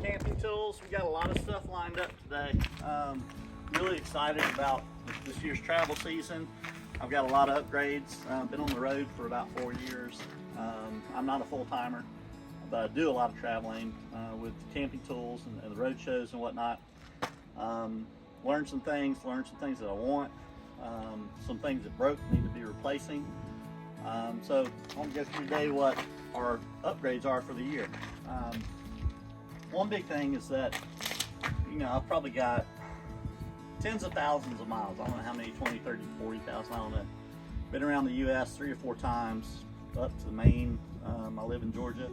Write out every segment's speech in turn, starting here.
camping tools. We got a lot of stuff lined up today. Really excited about this year's travel season. I've got a lot of upgrades. Been on the road for about 4 years. I'm not a full-timer, but I do a lot of traveling with camping tools and the road shows and whatnot. Learned some things that I want. Some things that broke need to be replacing. So I'm gonna go through today what our upgrades are for the year. One big thing is that, I've probably got tens of thousands of miles. I don't know how many, 20, 30, 40,000, I don't know. Been around the US 3 or 4 times, up to Maine. I live in Georgia.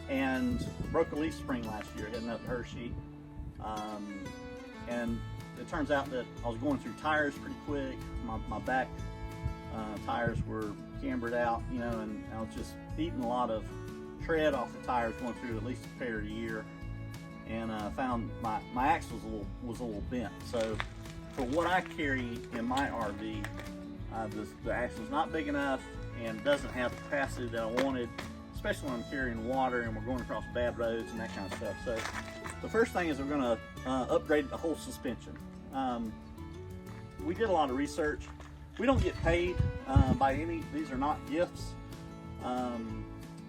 And broke a leaf spring last year, heading up to Hershey. And it turns out that I was going through tires pretty quick. My back tires were cambered out, and I was just eating a lot of tread off the tires going through at least a pair a year. And I found my axle was a little bent. So for what I carry in my RV, the axle's not big enough and doesn't have the capacity that I wanted, especially when I'm carrying water and we're going across bad roads and that kind of stuff. So the first thing is we're going to upgrade the whole suspension. We did a lot of research. We don't get paid by any, these are not gifts.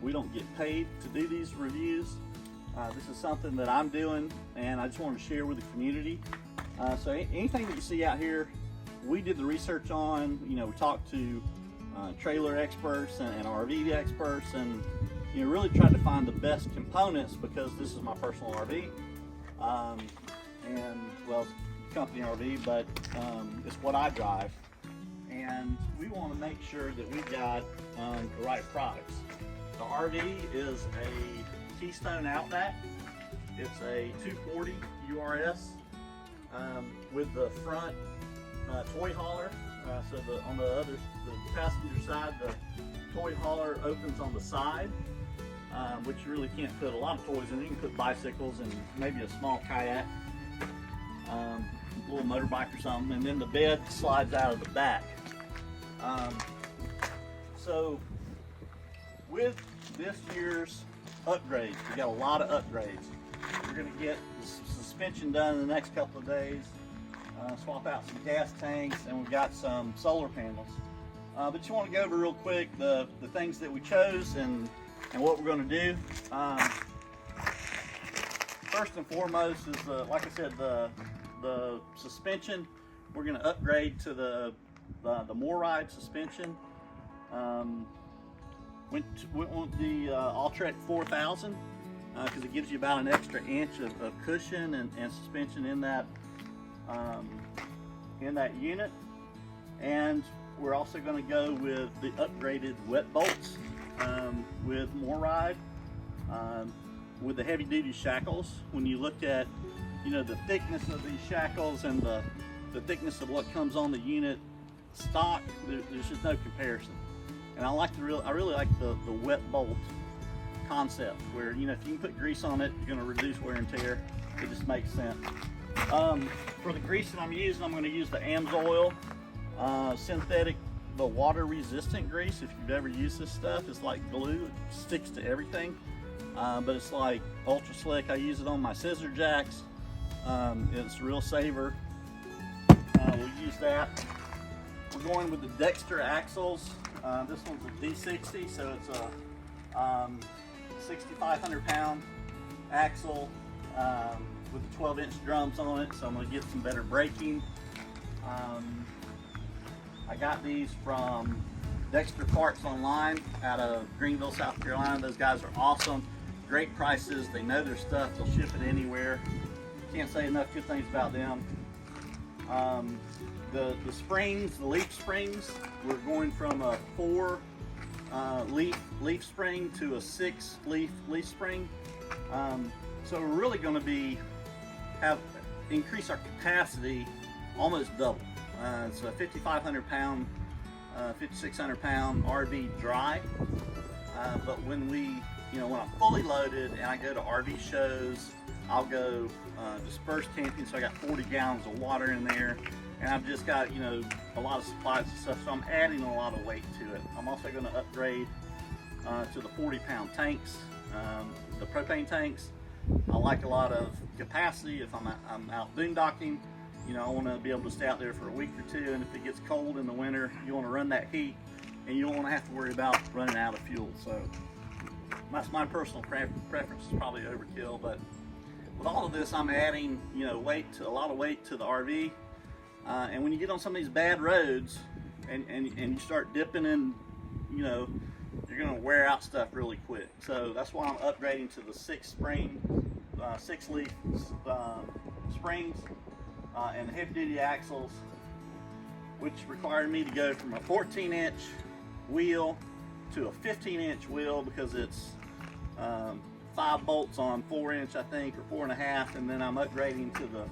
We don't get paid to do these reviews. This is something that I'm doing and I just want to share with the community. So anything that you see out here, we did the research on. We talked to trailer experts and RV experts, and really tried to find the best components, because this is my personal RV. And well, it's company RV, but it's what I drive. And we want to make sure that we got the right products. The RV is a Keystone Outback. It's a 240 URS with the front toy hauler. So on the passenger side, the toy hauler opens on the side, which you really can't put a lot of toys in. You can put bicycles and maybe a small kayak, a little motorbike or something, and then the bed slides out of the back. So with this year's upgrades, we got a lot of upgrades. We're going to get the suspension done in the next couple of days, swap out some gas tanks, and we've got some solar panels. But you want to go over real quick the things that we chose and what we're going to do. First and foremost is, like I said, the suspension. We're going to upgrade to the Morryde suspension. Went with the ALLTREK 4000 because it gives you about an extra inch of cushion and suspension in that unit. And we're also going to go with the upgraded wet bolts with Morryde with the heavy duty shackles. When you look at the thickness of these shackles and the thickness of what comes on the unit stock, there's just no comparison. And I really like the wet bolt concept, where if you can put grease on it, you're going to reduce wear and tear. It just makes sense. For the grease that I'm using, I'm going to use the AMSOIL synthetic, the water resistant grease. If you've ever used this stuff, it's like glue. It sticks to everything, but it's like ultra slick. I use it on my scissor jacks. It's a real saver. We'll use that. We're going with the Dexter axles. This one's a D60, so it's a 6,500 pound axle with 12-inch drums on it, so I'm going to get some better braking. I got these from Dexter Parts online out of Greenville, South Carolina. Those guys are awesome. Great prices. They know their stuff. They'll ship it anywhere. Can't say enough good things about them. The springs, the leaf springs, we're going from a 4 leaf spring to a 6 leaf spring. So we're really going to increase our capacity almost double. It's a 5,500 pound, 5,600 pound RV dry. But when when I'm fully loaded and I go to RV shows, I'll go dispersed camping. So I got 40 gallons of water in there, and I've just got a lot of supplies and stuff. So I'm adding a lot of weight to it. I'm also going to upgrade to the 40-pound tanks, the propane tanks. I like a lot of capacity. If I'm out boondocking, you know, I want to be able to stay out there for a week or two, and if it gets cold in the winter, you want to run that heat, and you don't want to have to worry about running out of fuel. So that's my personal preference. Is probably overkill, but with all of this, I'm adding, you know, a lot of weight to the RV. And when you get on some of these bad roads and you start dipping in, you know, you're gonna wear out stuff really quick. So that's why I'm upgrading to the 6-leaf springs and the heavy duty axles, which required me to go from a 14-inch wheel to a 15-inch wheel because it's 5 bolts on 4-inch, I think, or 4.5, and then I'm upgrading to the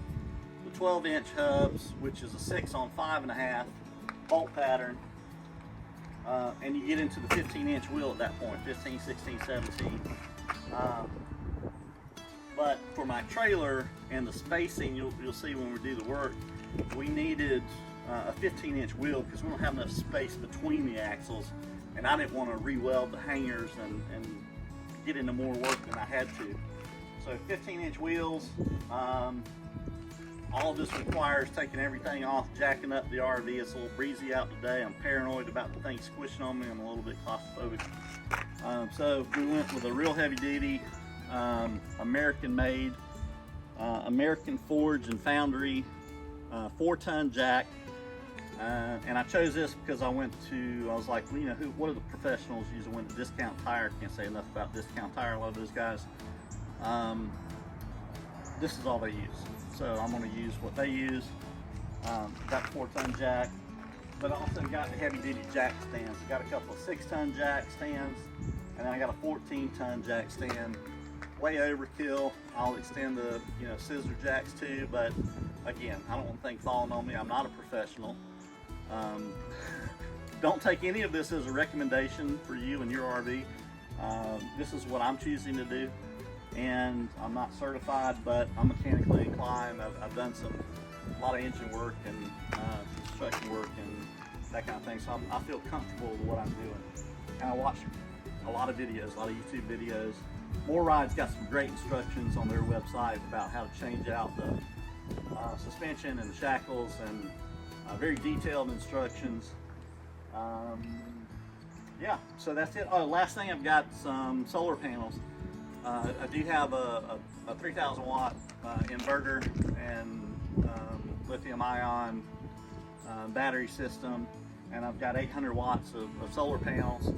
12-inch hubs, which is a 6 on 5.5 bolt pattern, and you get into the 15-inch wheel at that point, 15, 16, 17. But for my trailer and the spacing, you'll see when we do the work, we needed a 15-inch wheel because we don't have enough space between the axles, and I didn't want to re-weld the hangers and get into more work than I had to. So 15-inch wheels. All of this requires taking everything off, jacking up the RV. It's a little breezy out today. I'm paranoid about the thing squishing on me. I'm a little bit claustrophobic. So we went with a real heavy duty, American made, American forge and foundry, 4-ton jack. And I chose this because I was like, well, you know, what do the professionals use? I went to Discount Tire. Can't say enough about Discount Tire. I love those guys. This is all they use. So I'm going to use what they use. Got the 4-ton jack, but I also got the heavy duty jack stands. Got a couple of 6-ton jack stands, and then I got a 14-ton jack stand. Way overkill. I'll extend the, you know, scissor jacks too, but again, I don't want things falling on me. I'm not a professional. Don't take any of this as a recommendation for you and your RV. This is what I'm choosing to do, and I'm not certified, but I'm mechanically inclined. I've done a lot of engine work and construction work and that kind of thing, so I feel comfortable with what I'm doing. And I watch a lot of videos, a lot of YouTube videos. Morryde's got some great instructions on their website about how to change out the suspension and the shackles, and very detailed instructions. Yeah, so that's it. Oh, last thing, I've got some solar panels. I do have a 3,000 watt inverter and lithium ion battery system, and I've got 800 watts of solar panels.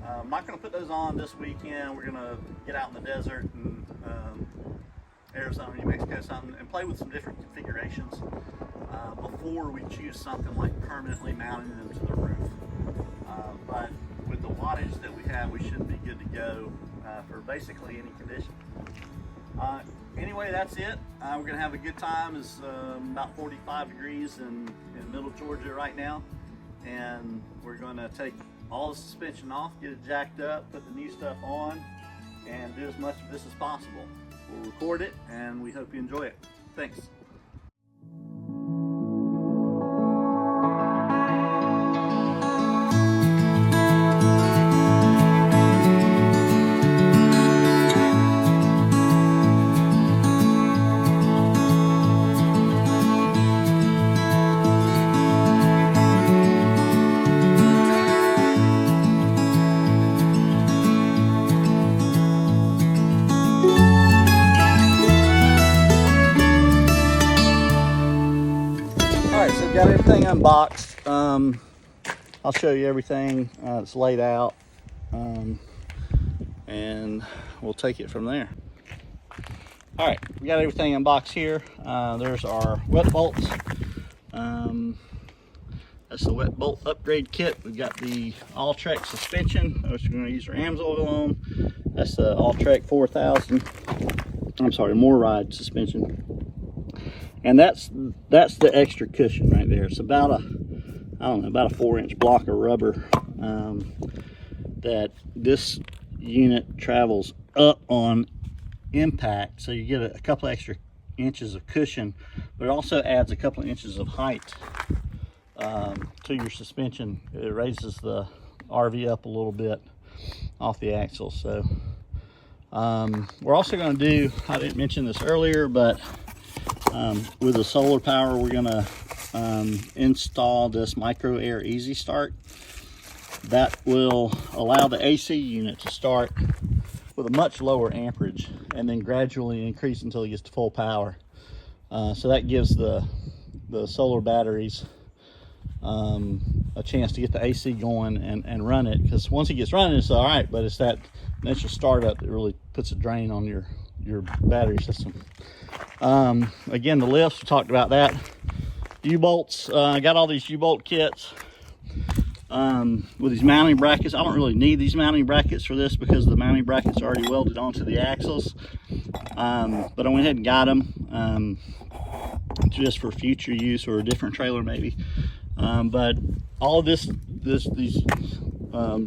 I'm not going to put those on this weekend. We're going to get out in the desert and Arizona, New Mexico, something, and play with some different configurations before we choose something like permanently mounting them to the roof. But with the wattage that we have, we should be good to go for basically any condition. Anyway, that's it. We're going to have a good time. It's about 45 degrees in middle Georgia right now, and we're going to take all the suspension off, get it jacked up, put the new stuff on, and do as much of this as possible. We'll record it, and we hope you enjoy it. Thanks. Alright, so got everything unboxed. I'll show you everything that's laid out, and we'll take it from there. Alright, we got everything unboxed here. There's our wet bolts. That's the wet bolt upgrade kit. We've got the ALLTREK suspension, which we're going to use our AMSOIL on. That's the ALLTREK 4000. I'm sorry, Morryde suspension. And that's the extra cushion right there. It's about a 4-inch block of rubber that this unit travels up on impact, so you get a couple extra inches of cushion, but it also adds a couple of inches of height to your suspension. It raises the RV up a little bit off the axle. So We're also going to do, I didn't mention this earlier, but with the solar power, we're going to install this Micro Air Easy Start. That will allow the AC unit to start with a much lower amperage and then gradually increase until it gets to full power. So that gives the solar batteries a chance to get the AC going and run it, because once it gets running, it's all right, but it's that initial startup that really puts a drain on your battery system. Again, the lifts, we talked about that. U-bolts, I got all these U-bolt kits with these mounting brackets. I don't really need these mounting brackets for this because the mounting brackets are already welded onto the axles, but I went ahead and got them just for future use or a different trailer maybe. But all of these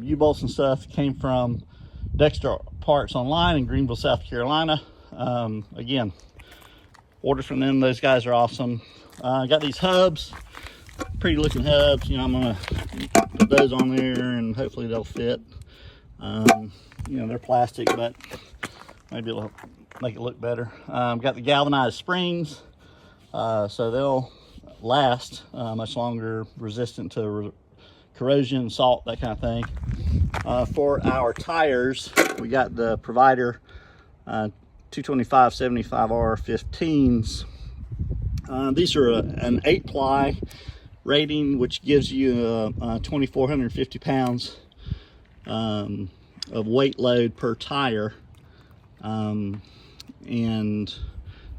U-bolts and stuff came from Dexter Parts Online in Greenville, South Carolina. Again, ordered from them. Those guys are awesome. Got these hubs, pretty looking hubs. You know, I'm gonna put those on there and hopefully they'll fit. You know, they're plastic, but maybe it'll make it look better. Got the galvanized springs, so they'll last much longer, resistant to corrosion, salt, that kind of thing. For our tires, we got the Provider 225/75R 15s. These are an 8-ply rating, which gives you 2,450 pounds of weight load per tire, and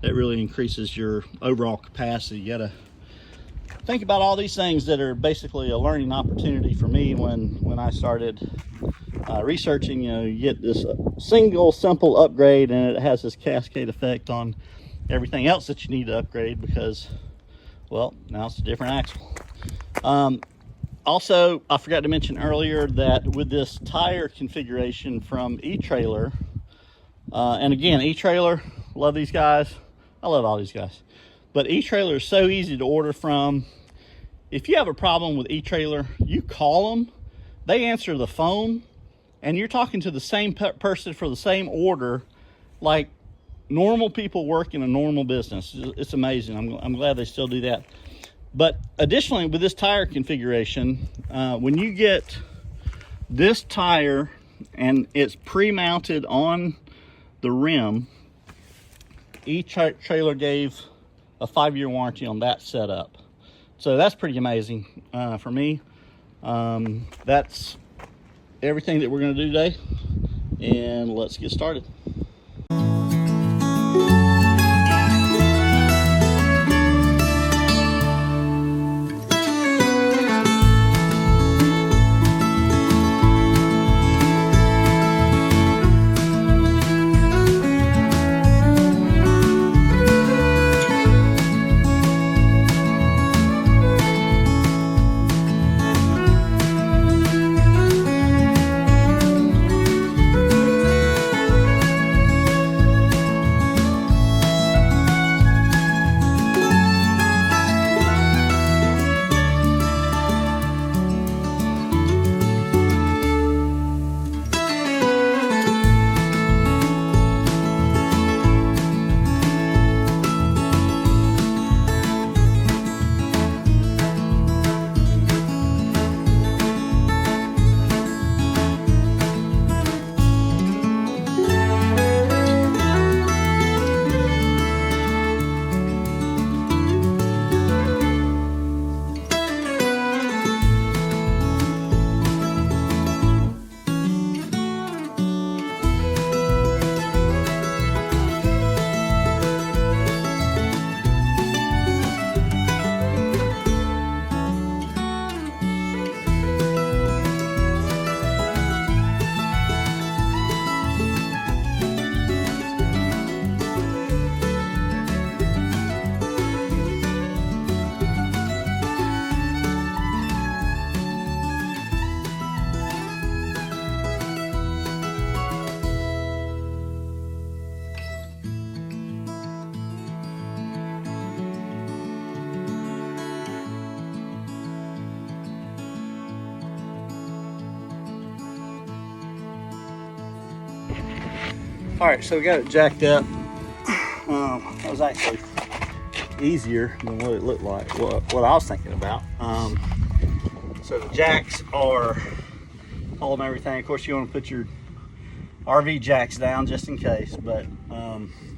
that really increases your overall capacity. You gotta think about all these things that are basically a learning opportunity for me when I started researching. You know, you get this single simple upgrade and it has this cascade effect on everything else that you need to upgrade because, well, now it's a different axle. Also, I forgot to mention earlier that with this tire configuration from etrailer, and again, etrailer, love these guys. I love all these guys. But etrailer is so easy to order from. If you have a problem with etrailer, you call them, they answer the phone, and you're talking to the same person for the same order like normal people work in a normal business. It's amazing. I'm glad they still do that. But additionally, with this tire configuration, when you get this tire and it's pre-mounted on the rim, etrailer gave a 5-year warranty on that setup. So that's pretty amazing for me. That's everything that we're going to do today, and let's get started. All right, so we got it jacked up. That was actually easier than what it looked like, what I was thinking about. So the jacks are holding everything. Of course, you want to put your RV jacks down just in case, but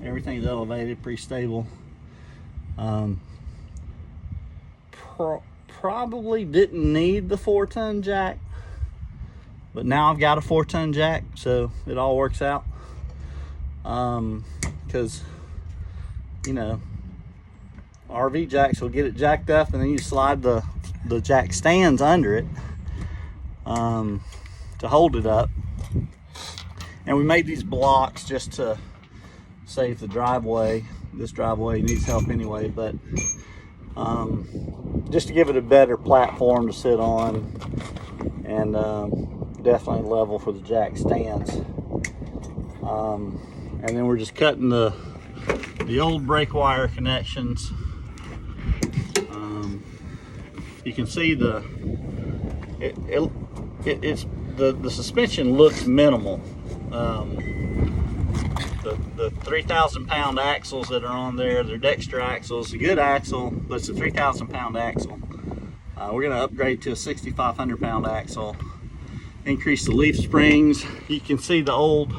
everything's elevated, pretty stable. Probably didn't need the 4-ton jack, but now I've got a 4-ton jack, so it all works out. Because you know, RV jacks will get it jacked up, and then you slide the jack stands under it to hold it up. And we made these blocks just to save the driveway. This driveway needs help anyway, but just to give it a better platform to sit on, and definitely level for the jack stands. And then we're just cutting the old brake wire connections. You can see the suspension looks minimal. The 3,000-pound axles that are on there, they're Dexter axles, a good axle, but it's a 3,000-pound axle. We're going to upgrade to a 6,500-pound axle, increase the leaf springs. You can see the old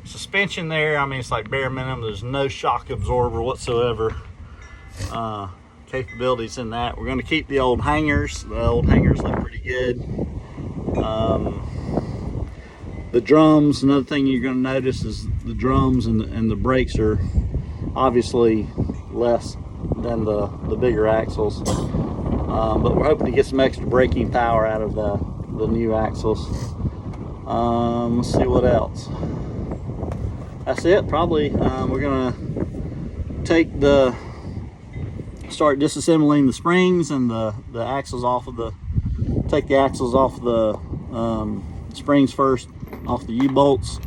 suspension there. I mean, it's like bare minimum. There's no shock absorber whatsoever capabilities in that. We're going to keep the old hangers. The old hangers look pretty good. The drums, another thing you're going to notice is the drums and the brakes are obviously less than the bigger axles, but we're hoping to get some extra braking power out of the new axles. Let's see what else. That's it, probably. We're going to start disassembling the springs and the axles off of take the axles off the springs first, off the U-bolts.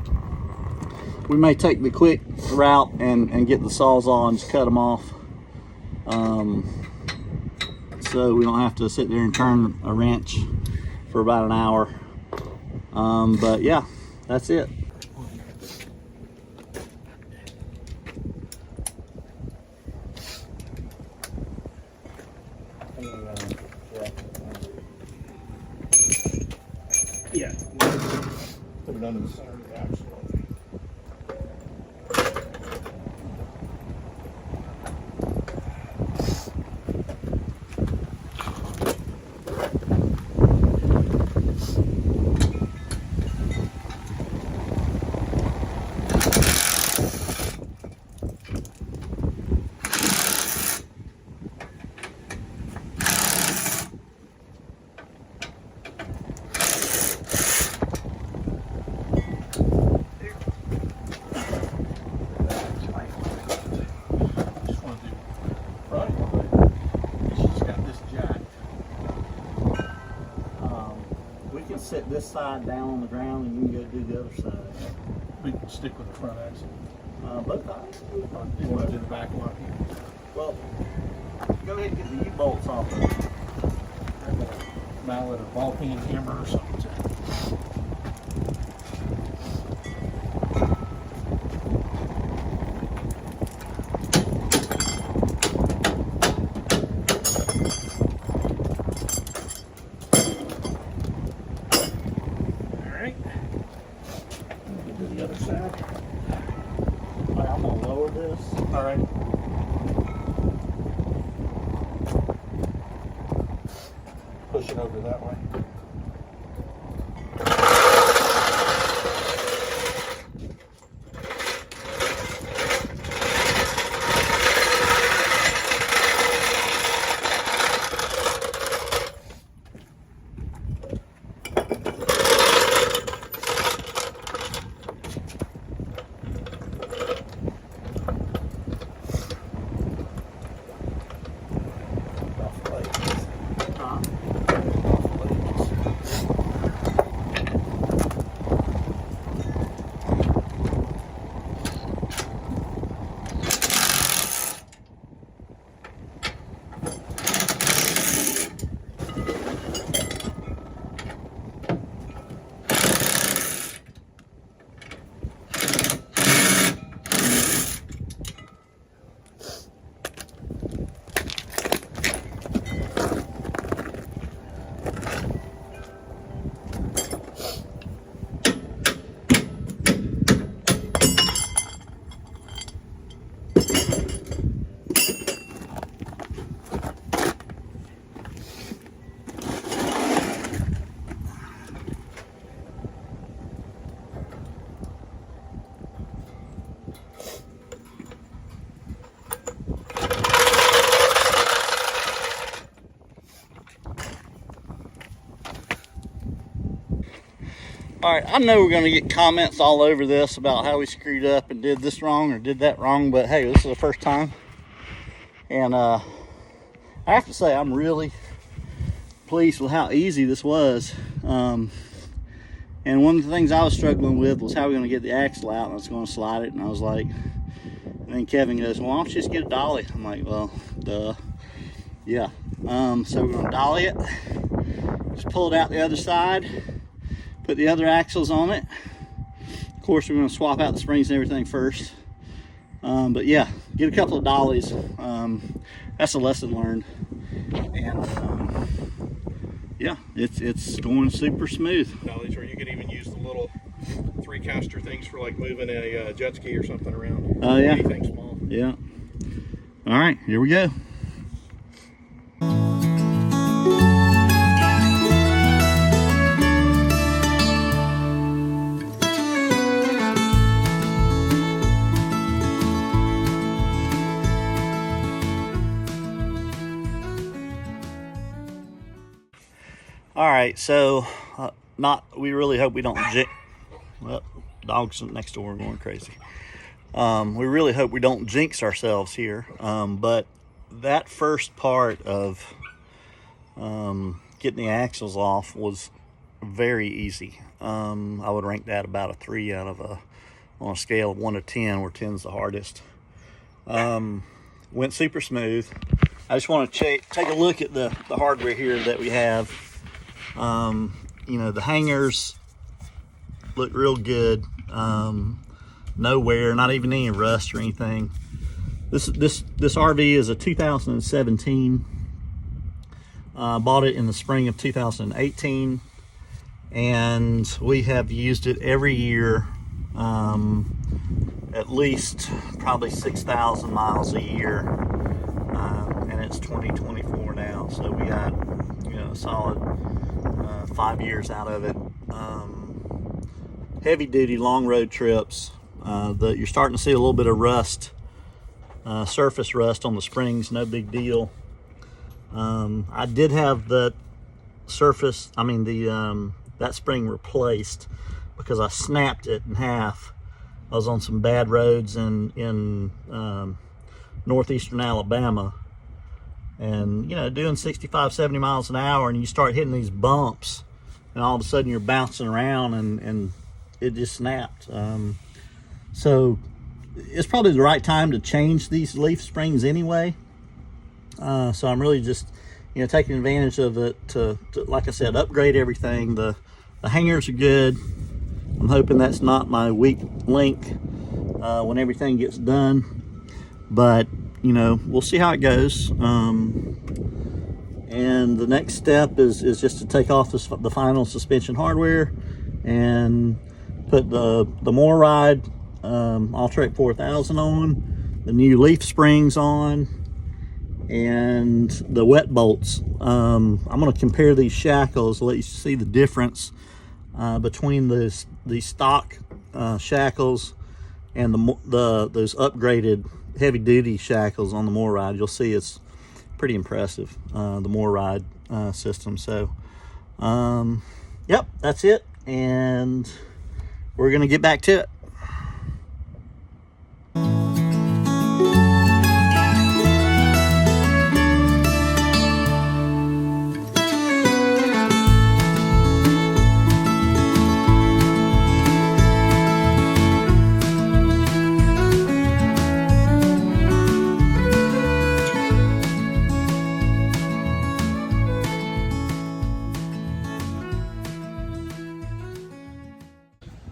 We may take the quick route and get the Sawzall and just cut them off, so we don't have to sit there and turn a wrench for about an hour. But yeah, that's it. Yeah. Put it under the center of the axle. Sit this side down on the ground and you can go do the other side. We can stick with the front axle. Both sides. You want to do the back one here? Well, go ahead and get the U-bolts off of it. I've got a mallet or ball peen hammer or something. All right. Push it over that way. All right, I know we're going to get comments all over this about how we screwed up and did this wrong or did that wrong, but hey, this is the first time. And I have to say, I'm really pleased with how easy this was. And one of the things I was struggling with was how we're going to get the axle out, and I was going to slide it, and I was like, and then Kevin goes, well, why don't you just get a dolly? I'm like, well, duh. Yeah. So we're going to dolly it, just pull it out the other side, put the other axles on it. Of course, we're going to swap out the springs and everything first. But yeah, get a couple of dollies. That's a lesson learned. And yeah, it's going super smooth. Dollies, or you could even use the little 3-caster things for like moving a jet ski or something around. Oh yeah. Anything small. Yeah. All right, here we go. All right, so we really hope we don't well, dogs next door are going crazy. We really hope we don't jinx ourselves here, but that first part of getting the axles off was very easy. I would rank that about a 3 out of on a scale of 1 to 10, where 10 is the hardest. Went super smooth. I just want to take a look at the hardware here that we have. You know, the hangers look real good. No wear, not even any rust or anything. This RV is a 2017. Bought it in the spring of 2018, and we have used it every year, at least probably 6,000 miles a year, and it's 2024 now, so we got, you know, a solid 5 years out of it. Heavy duty long road trips, you're starting to see a little bit of rust, surface rust on the springs. No big deal. I did have that spring replaced because I snapped it in half. I was on some bad roads in northeastern Alabama, and you know, doing 65, 70 miles an hour, and you start hitting these bumps, and all of a sudden you're bouncing around, and it just snapped. So it's probably the right time to change these leaf springs anyway. So I'm really just, you know, taking advantage of it to like I said, upgrade everything. The hangers are good. I'm hoping that's not my weak link when everything gets done, but you know, we'll see how it goes. And the next step is just to take off the final suspension hardware and put the Morryde ALLTREK 4000 on, the new leaf springs on, and the wet bolts. I'm going to compare these Shackles, let you see the difference between the stock Shackles and those upgraded heavy duty Shackles on the Morryde. You'll see it's pretty impressive, the Morryde system. So yep, that's it, and we're gonna get back to it.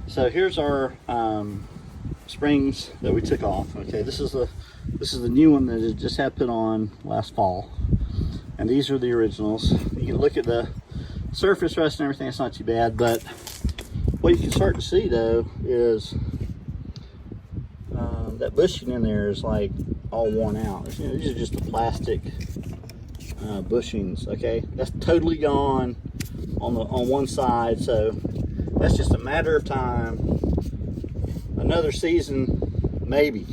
So here's our springs that we took off. Okay, this is the new one that I just had put on last fall, and these are the originals. You can look at the surface rust and everything; it's not too bad. But what you can start to see though is that bushing in there is like all worn out. You know, these are just the plastic bushings. Okay, that's totally gone on one side. So that's just a matter of time, another season maybe,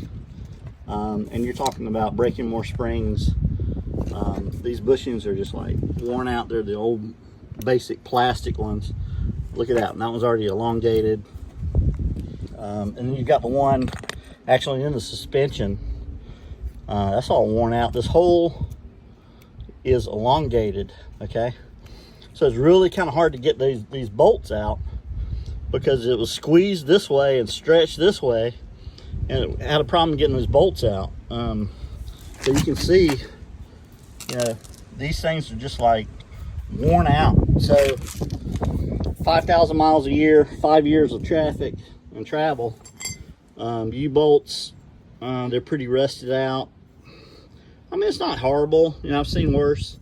and you're talking about breaking more springs. These bushings are just like worn out. They're the old basic plastic ones, look at that. And that one's already elongated. And then you've got the one actually in the suspension. That's all worn out. This hole is elongated, okay? So it's really kind of hard to get these bolts out because it was squeezed this way and stretched this way, and it had a problem getting those bolts out. So you can see, you know, these things are just like worn out. So 5,000 miles a year, 5 years of traffic and travel. U-bolts, they're pretty rusted out. I mean, it's not horrible. You know, I've seen worse,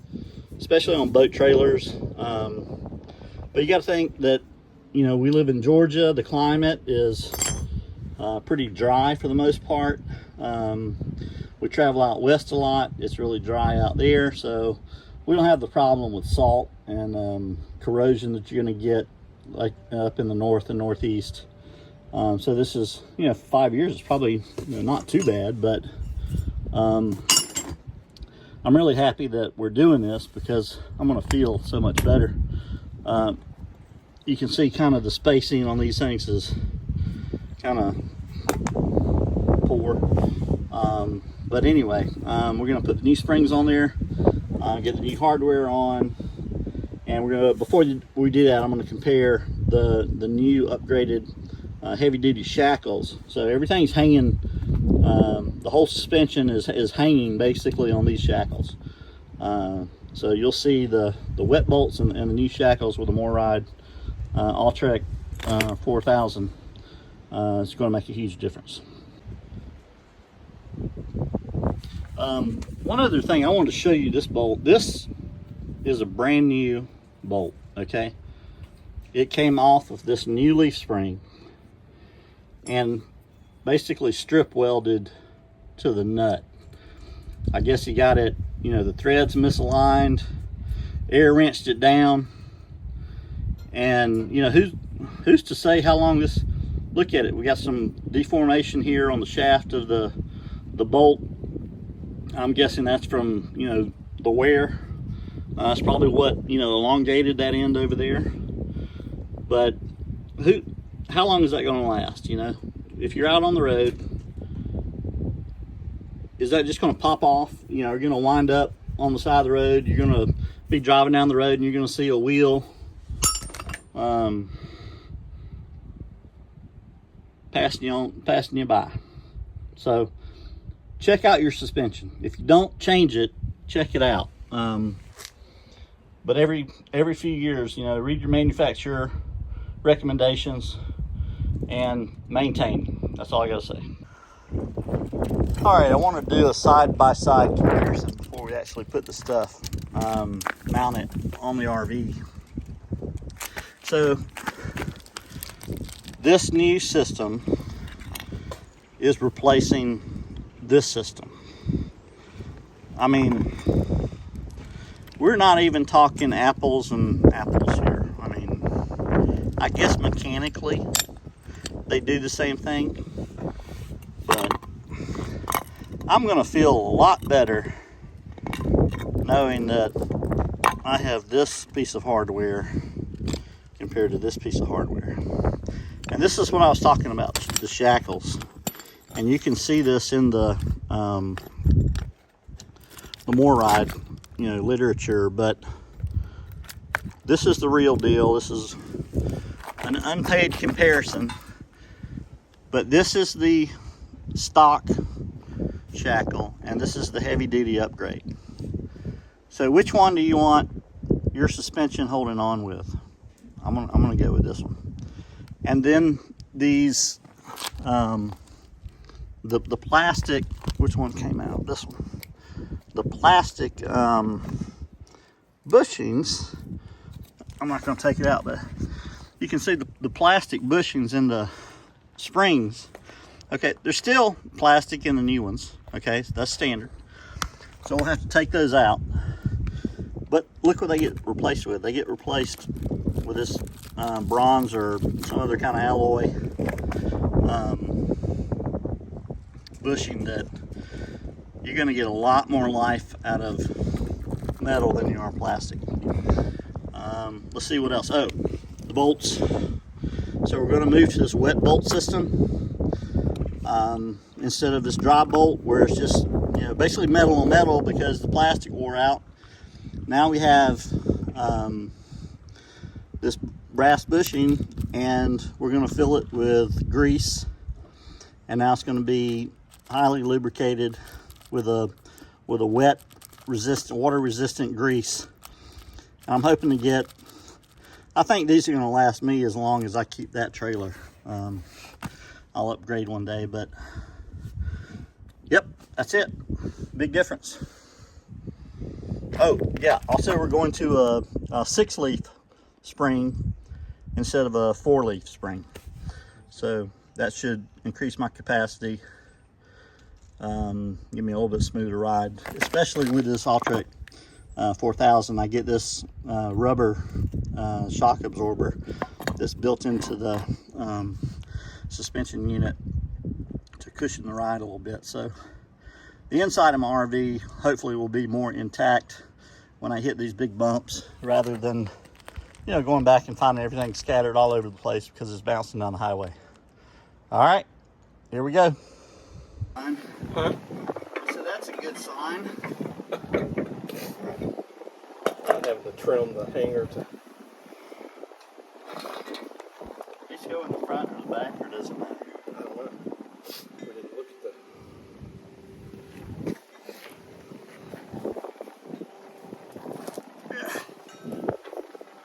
especially on boat trailers. But you got to think that, you know, we live in Georgia. The climate is pretty dry for the most part. We travel out west a lot. It's really dry out there, so we don't have the problem with salt and corrosion that you're going to get like up in the north and northeast. So this is, you know, 5 years is probably, you know, not too bad, but I'm really happy that we're doing this because I'm going to feel so much better. You can see kind of the spacing on these things is kind of poor. But anyway, we're going to put the new springs on there, get the new hardware on, and we're going to, before we do that, I'm going to compare the new upgraded heavy-duty Shackles. So everything's hanging, the whole suspension is hanging basically on these Shackles. So you'll see the wet bolts and the new Shackles with the Morryde ALLTREK 4000. It's going to make a huge difference. One other thing, I wanted to show you this bolt. This is a brand new bolt, okay? It came off of this new leaf spring and basically strip welded to the nut. I guess he got it, you know, the threads misaligned, air wrenched it down, and you know, who's to say how long this, look at it, we got some deformation here on the shaft of the bolt. I'm guessing that's from, you know, the wear. It's probably what, you know, elongated that end over there. But how long is that going to last? You know, if you're out on the road, is that just going to pop off? You know, you're going to wind up on the side of the road. You're going to be driving down the road and you're going to see a wheel passing you by. So check out your suspension. If you don't change it, check it out. But every few years, you know, read your manufacturer recommendations and maintain. That's all I gotta say. All right, I want to do a side-by-side comparison before we actually put the stuff, mount it on the RV. So this new system is replacing this system. I mean, we're not even talking apples and apples here. I mean, I guess mechanically they do the same thing, but I'm gonna feel a lot better knowing that I have this piece of hardware compared to this piece of hardware. And this is what I was talking about, the Shackles. And you can see this in the Morryde, you know, literature, but this is the real deal. This is an unpaid comparison, but this is the stock Shackle and this is the heavy duty upgrade. So which one do you want your suspension holding on with? I'm gonna go with this one. And then these the plastic, which one came out? This one. The plastic bushings, I'm not going to take it out, but you can see the plastic bushings in the springs. Okay, there's still plastic in the new ones. Okay, so that's standard. So we'll have to take those out. But look what they get replaced with. They get replaced with this bronze or some other kind of alloy bushing that you're going to get a lot more life out of metal than you are plastic. Let's see what else. Oh, the bolts. So we're going to move to this wet bolt system instead of this dry bolt where it's just, you know, basically metal on metal because the plastic wore out. Now we have this brass bushing, and we're going to fill it with grease, and now it's going to be highly lubricated with a wet water resistant grease. And I'm hoping to get, I think these are going to last me as long as I keep that trailer. I'll upgrade one day, but yep, that's it. Big difference. Oh yeah, also we're going to a 6-leaf spring instead of a 4-leaf spring. So that should increase my capacity, give me a little bit smoother ride, especially with this ALLTREK 4000. I get this rubber shock absorber that's built into the suspension unit to cushion the ride a little bit. So the inside of my RV hopefully will be more intact when I hit these big bumps, rather than, you know, going back and finding everything scattered all over the place because it's bouncing down the highway. All right, here we go. Huh? So that's a good sign. Not having to trim the hanger to. Just go in the front or the back, or does it matter? I don't know. We didn't look at the.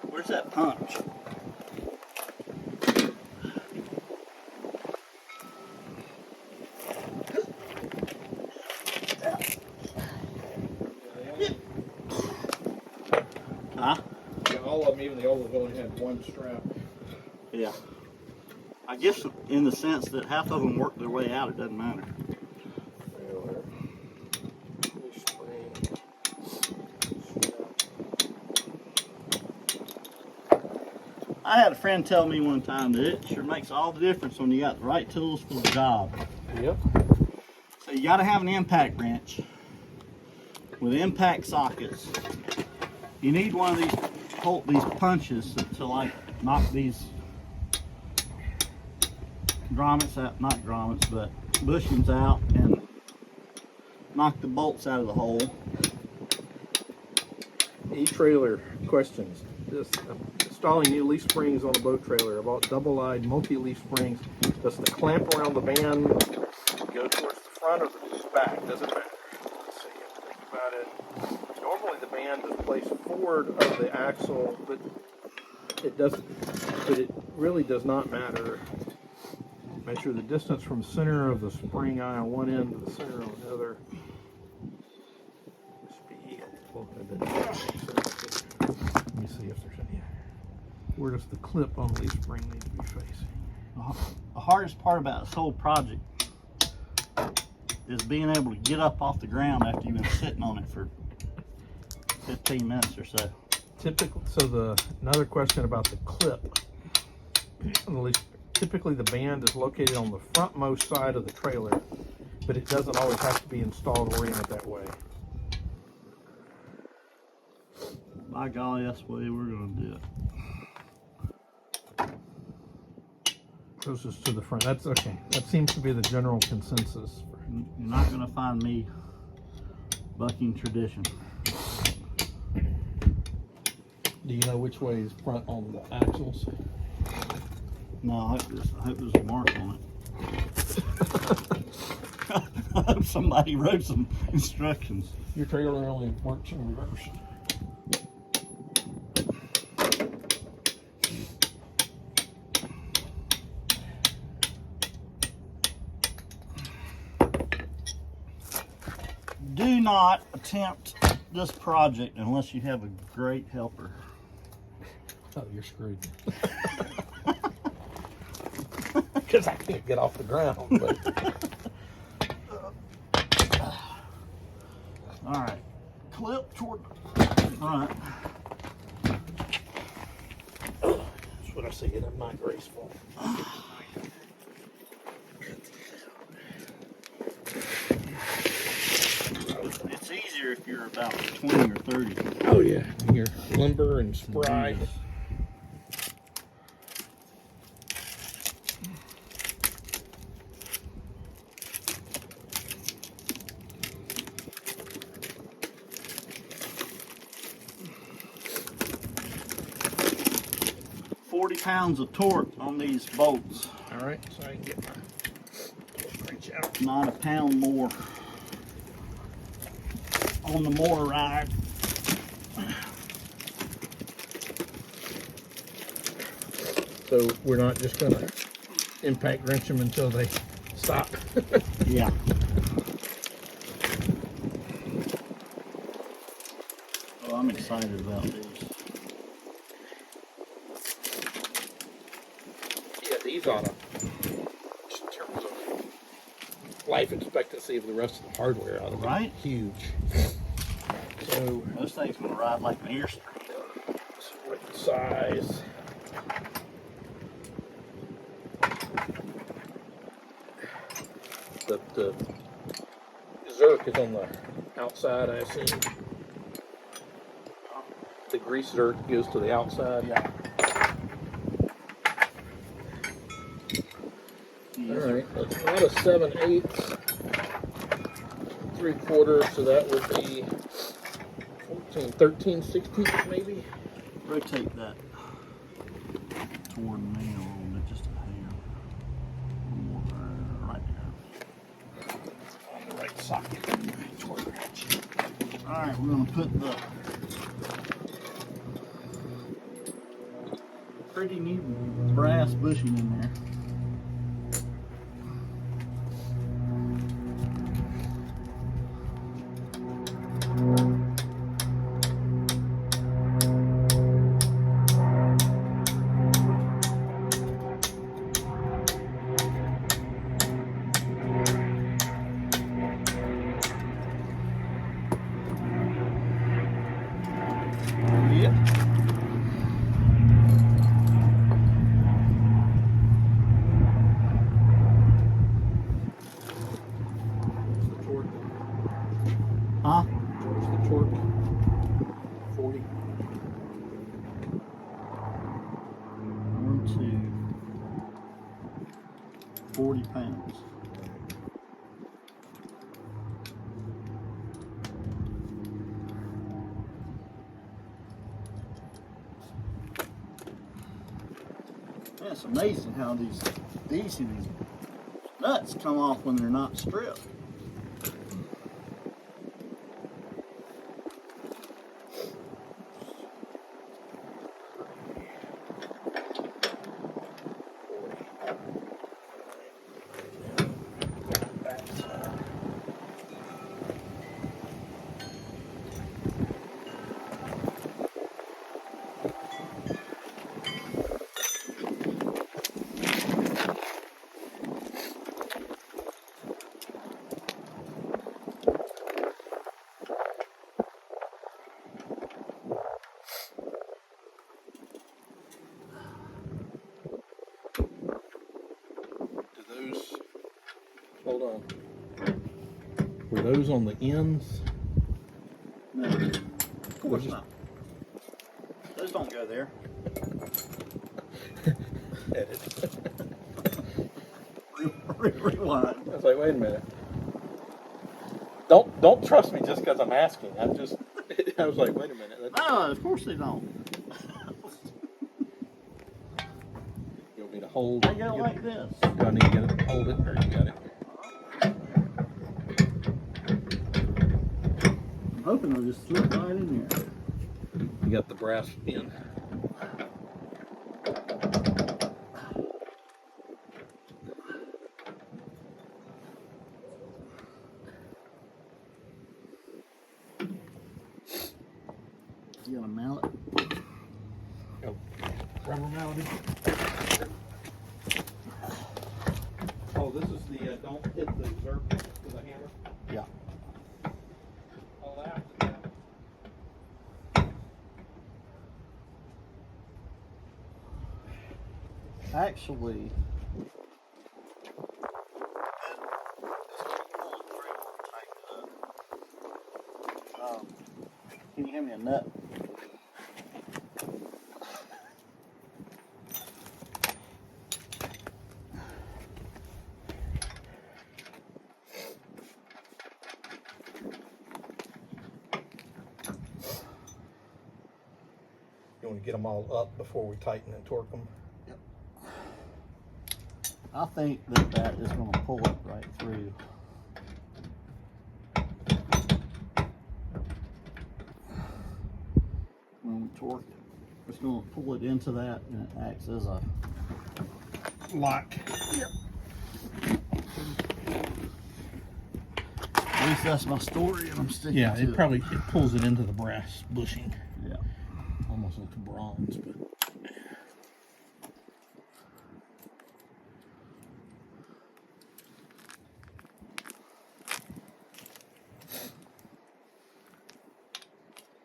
Where's that punch? Huh? Yeah, all of them, even the old ones, only had one strap. Yeah. I guess in the sense that half of them work their way out, it doesn't matter. I had a friend tell me one time that it sure makes all the difference when you got the right tools for the job. Yep. So you got to have an impact wrench with impact sockets. You need one of these punches to like knock these grommets out, not grommets, but bushings out, and knock the bolts out of the hole. Etrailer questions. Installing new leaf springs on a boat trailer. About double-eyed multi-leaf springs. Does the clamp around the band go towards the front or the back? Does it matter? Let's see. Think about it. Normally the band is placed forward of the axle, but it really does not matter. Measure the distance from center of the spring eye on one end to the center on the other. Let me see if there's any. Where does the clip on the leaf spring need to be facing? The hardest part about this whole project is being able to get up off the ground after you've been sitting on it for 15 minutes or so. Another question about the clip. Typically the band is located on the frontmost side of the trailer, but it doesn't always have to be installed oriented that way. By golly, that's the way we're going to do it. Closest to the front. That's okay. That seems to be the general consensus. You're not going to find me bucking tradition. Do you know which way is front on the axles? No, I hope there's a mark on it. I hope somebody wrote some instructions. Your trailer only works in reverse. Do not attempt this project unless you have a great helper. Oh, you're screwed. Because I can't get off the ground. But. All right, clip toward the front. That's what I say, I'm not graceful. It's easier if you're about 20 or 30. Oh yeah, you're limber and spry. 40 pounds of torque on these bolts. All right, so I can get my torque wrench out. Not a pound more on the Morryde. So we're not just gonna impact wrench them until they stop. Yeah. Oh, I'm excited about these. Yeah, these ought to, just in terms of life expectancy of the rest of the hardware, ought to be Right? huge. So Those things gonna ride like an Airstream. what size? The Zerk is on the outside, I assume. The grease Zerk goes to the outside. Yeah. All right, that's about a 7/8, 3/4, so that would be 14, 13, 16 maybe. Rotate that toward me a little bit, just a hair. More right there. On the right socket. Torque wrench. Alright, we're gonna put the pretty neat brass bushing in there. Yep. The torque. Huh? What's the torque? 40. 40 pounds. Yeah, it's amazing how these nuts come off when they're not stripped. Hold on. Were those on the ends? No, of course not. Those don't go there. Edit. Rewind. I was like, wait a minute. Don't trust me just because I'm asking. I was like, wait a minute. No, of course they don't. You want me to hold They it? go like this. Do I need to get it? Hold it, or you got it? I'm hoping they'll just slip right in there. You got the brass in. You got a mallet? Oh, rubber mallet. Oh, this is the don't hit the Zerk with a hammer. Yeah. Oh, that. Actually, can you hand me a nut? You You want to get them all up before we tighten and torque them. I think that that is going to pull it right through. When we torque it, it's going to pull it into that, and it acts as a Lock. At least that's my story, and I'm sticking to it. It pulls it into the brass bushing. Yeah. Almost looks bronze, but.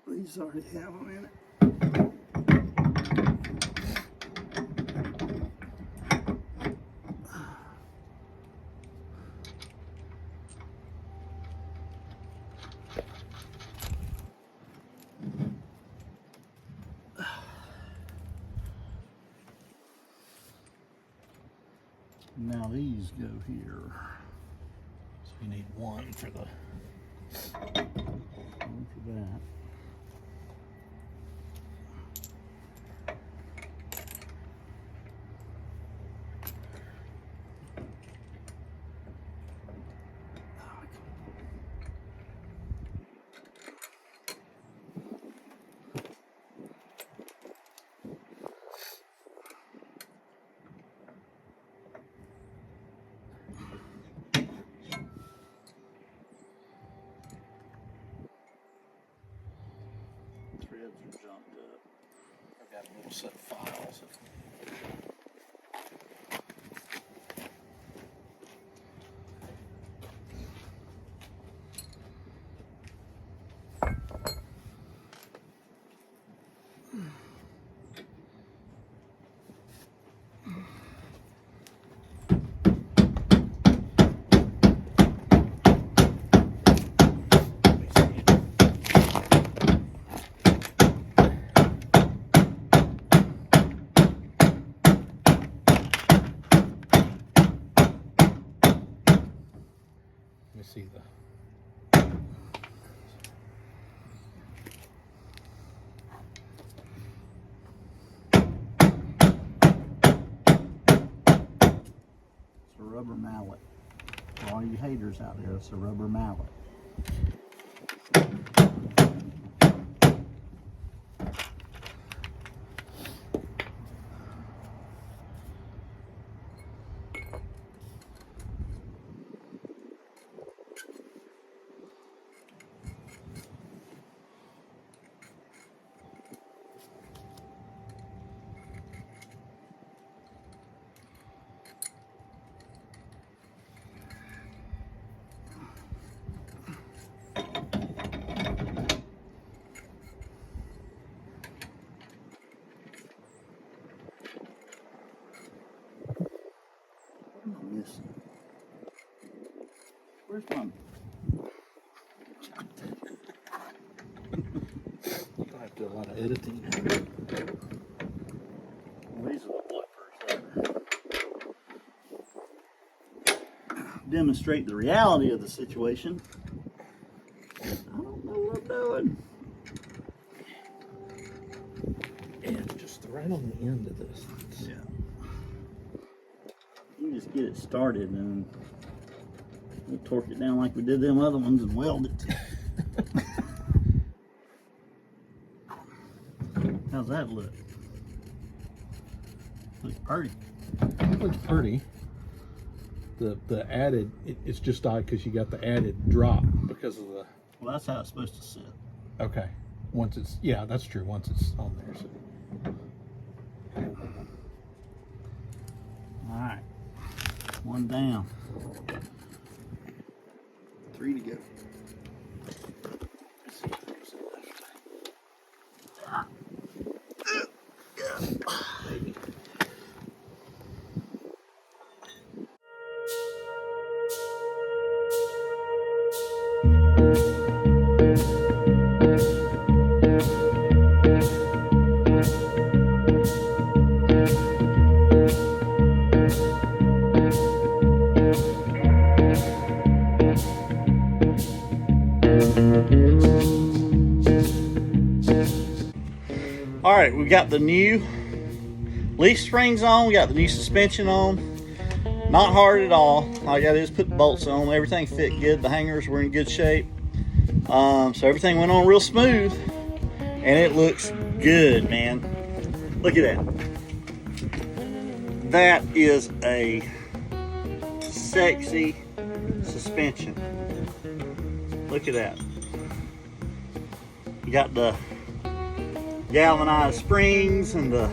These already have them in it. Now these go here. So you need one for the. One for that. Threads are jumped up. I've got a little set of files. See the It's a rubber mallet. For all you haters out there, it's a rubber mallet. Missing. Where's one? I have to do a lot of editing. Well, these are the blockers. Demonstrate the reality of the situation. I don't know what I'm doing. And it's just right on the end of this. Yeah. You just get it started and we'll torque it down like we did them other ones and weld it. How's that look? Looks pretty. It looks pretty. The added, it's just odd because you got the added drop because of the. Well, that's how it's supposed to sit. Okay. Once it's, yeah, that's true. Once it's on there. So. All right. One down. 3 to go. Let's see if there's a left. Maybe. All right, we got the new leaf springs on. We got the new suspension on. Not hard at all. All I gotta do is put the bolts on. Everything fit good. The hangers were in good shape. So everything went on real smooth, and it looks good, man. Look at that. That is a sexy suspension. Look at that. You got the galvanized springs and the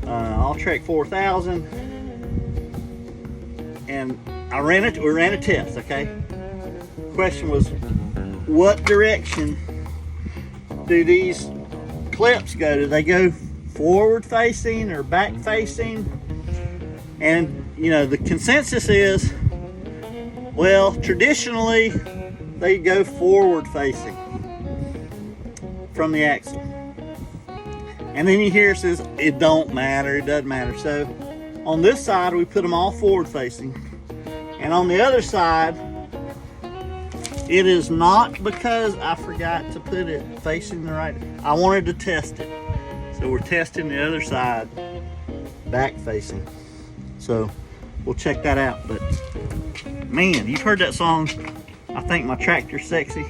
ALLTREK 4000. And we ran a test, okay? Question was, what direction do these clips go? Do they go forward facing or back facing? And you know, the consensus is, well, traditionally they go forward facing from the axle. And then you hear it says, it don't matter, it doesn't matter. So on this side, we put them all forward facing. And on the other side, it is not because I forgot to put it facing the right. I wanted to test it. So we're testing the other side, back facing. So we'll check that out. But man, you've heard that song, I think my tractor's sexy.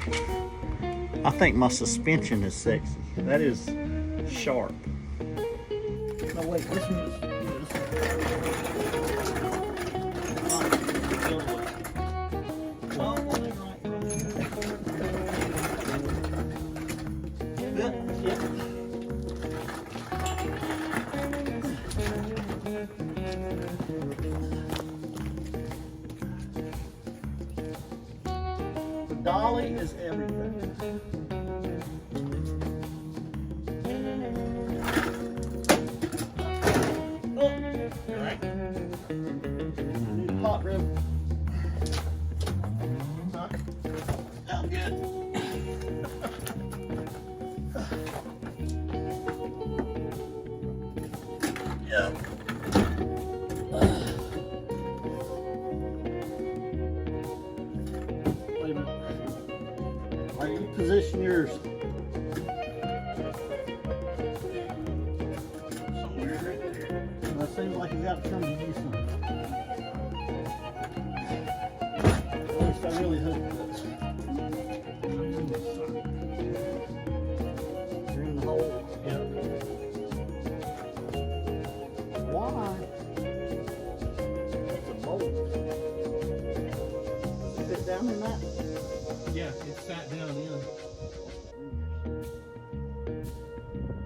I think my suspension is sexy. That is sharp. No, wait, this one is. The dolly is everything. Hot rib. Huh? Sound good. Yeah. Wait a minute. Are you position yours? Somewhere right there. That seems like you got to come to you something. I really hope this. You're in the hole. Yep. Why? It's a bolt. Fit down in that? Yeah, it sat down in.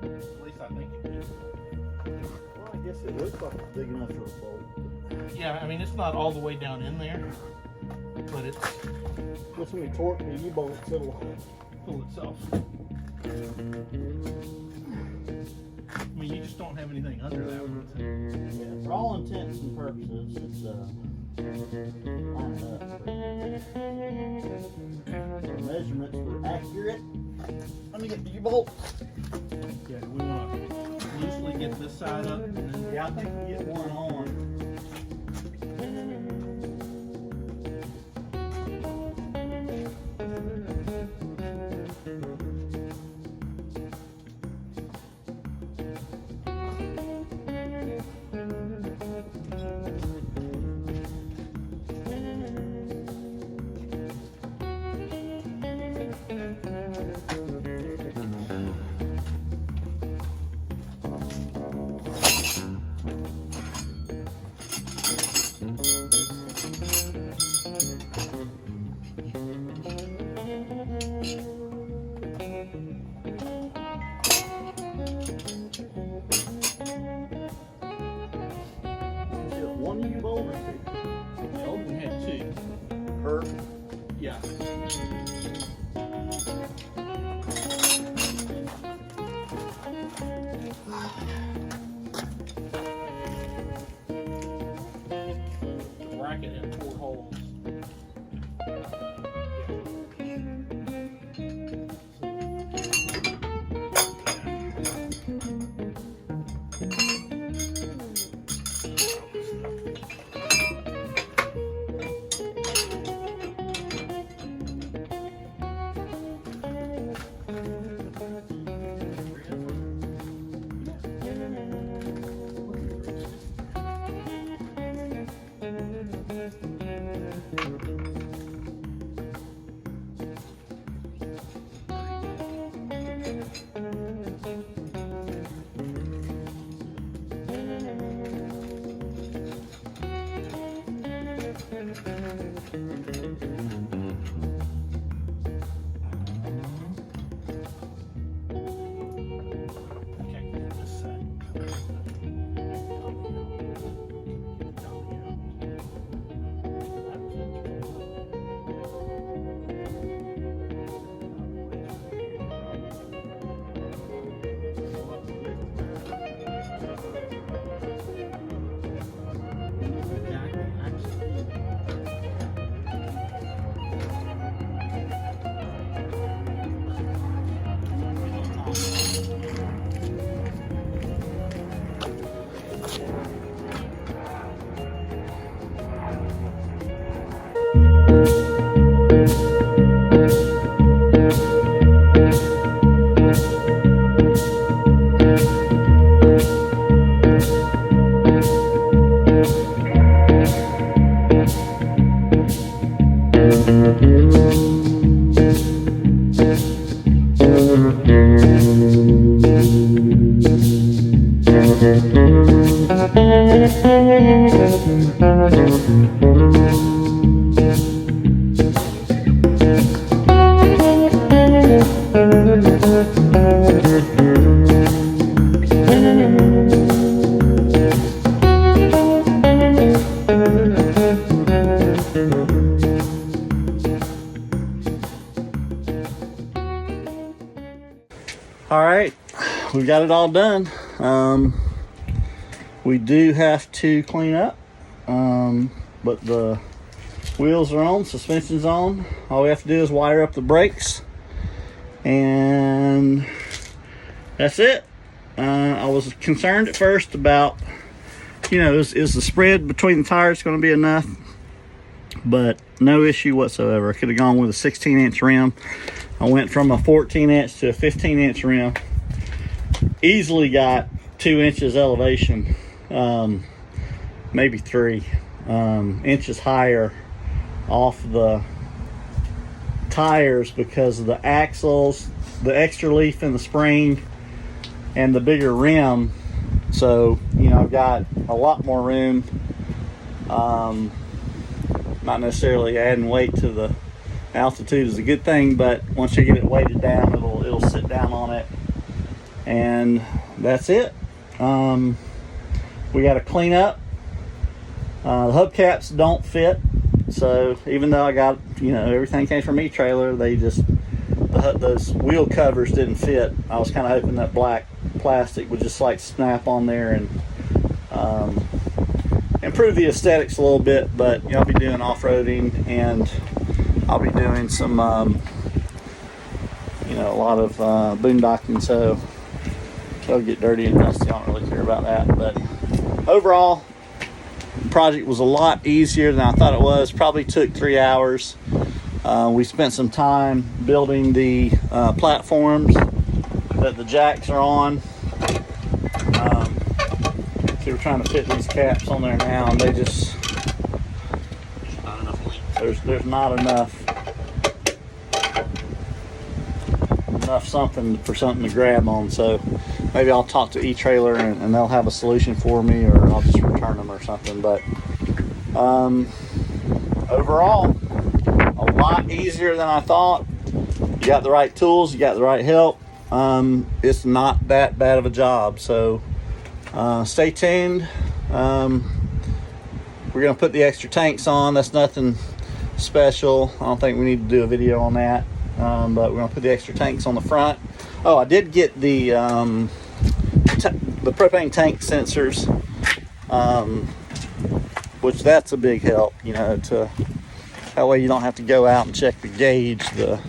At least I think it did. Well, I guess it looks like it's big enough for a bolt. Yeah, I mean, it's not all the way down in there, but it's Just when you torque the U-bolts, it'll pull itself. I mean, you just don't have anything under that one. yeah, for all intents and purposes, it's lined up. The measurements were accurate. Let me get the U-bolt. Yeah, we want to loosely get this side up, and then Yeah, I think we get one on. One U-bolt or two? the old one had two. Perfect. Yeah. The bracket had 4 holes. All right, we got it all done. We do have to clean up, but the wheels are on, suspension's on. All we have to do is wire up the brakes, and that's it. I was concerned at first about, you know, is the spread between the tires going to be enough? But no issue whatsoever. I could have gone with a 16-inch rim. I went from a 14-inch to a 15-inch rim. Easily got 2 inches elevation, maybe 3 inches higher off the tires because of the axles, the extra leaf in the spring, and the bigger rim. So, you know, I've got a lot more room. Not necessarily adding weight to the altitude is a good thing, but once you get it weighted down, it'll sit down on it, and that's it. We got to clean up. The hubcaps don't fit, so even though I got, you know, everything came from eTrailer, they just, those wheel covers didn't fit. I was kind of hoping that black plastic would just like snap on there and improve the aesthetics a little bit. But you know, I'll be doing off-roading, and I'll be doing some you know, a lot of boondocking, so it'll get dirty and dusty. I don't really care about that. But overall, the project was a lot easier than I thought it was. Probably took 3 hours. We spent some time building the platforms that the jacks are on. So we're trying to fit these caps on there now, and they just, there's not enough something for something to grab on. So maybe I'll talk to eTrailer and they'll have a solution for me, or I'll just return them or something. But overall, a lot easier than I thought. You got the right tools, you got the right help. It's not that bad of a job. So stay tuned. We're gonna put the extra tanks on. That's nothing special. I don't think we need to do a video on that. But we're gonna put the extra tanks on the front. Oh, I did get the propane tank sensors, which that's a big help. You know, that way you don't have to go out and check the gauge. The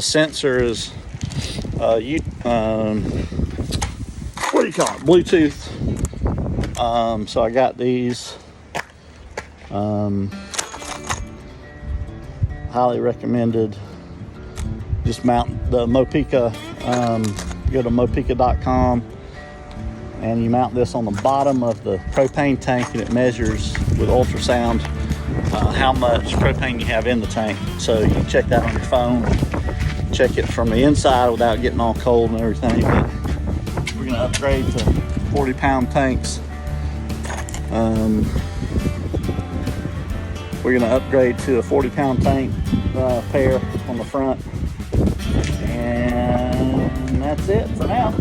sensor is what do you call it? Bluetooth. So I got these. Highly recommended. Just mount the Mopica. Go to mopica.com, and you mount this on the bottom of the propane tank, and it measures with ultrasound how much propane you have in the tank. So you can check that on your phone, check it from the inside without getting all cold and everything. But we're going to upgrade to 40-pound tanks. We're going to upgrade to a 40-pound tank pair on the front. And that's it for now.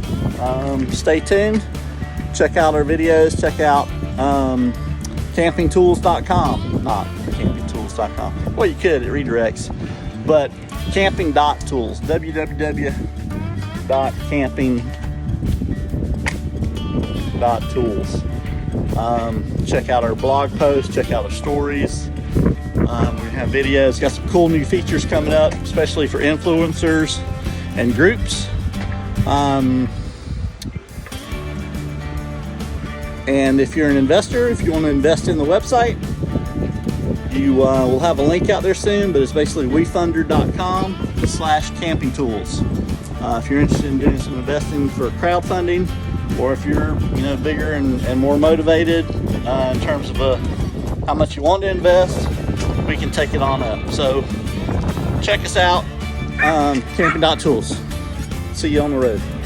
Stay tuned. Check out our videos. Check out campingtools.com. Not campingtools.com. Well, you could, it redirects. But camping.tools. www.camping.tools. Check out our blog posts. Check out our stories. We have videos. Got some cool new features coming up, especially for influencers and groups. And if you're an investor, if you want to invest in the website, you will have a link out there soon, but it's basically wefunder.com/campingtools. If you're interested in doing some investing for crowdfunding, or if you're bigger and more motivated in terms of how much you want to invest, we can take it on up. So check us out. Camping Tools. See you on the road.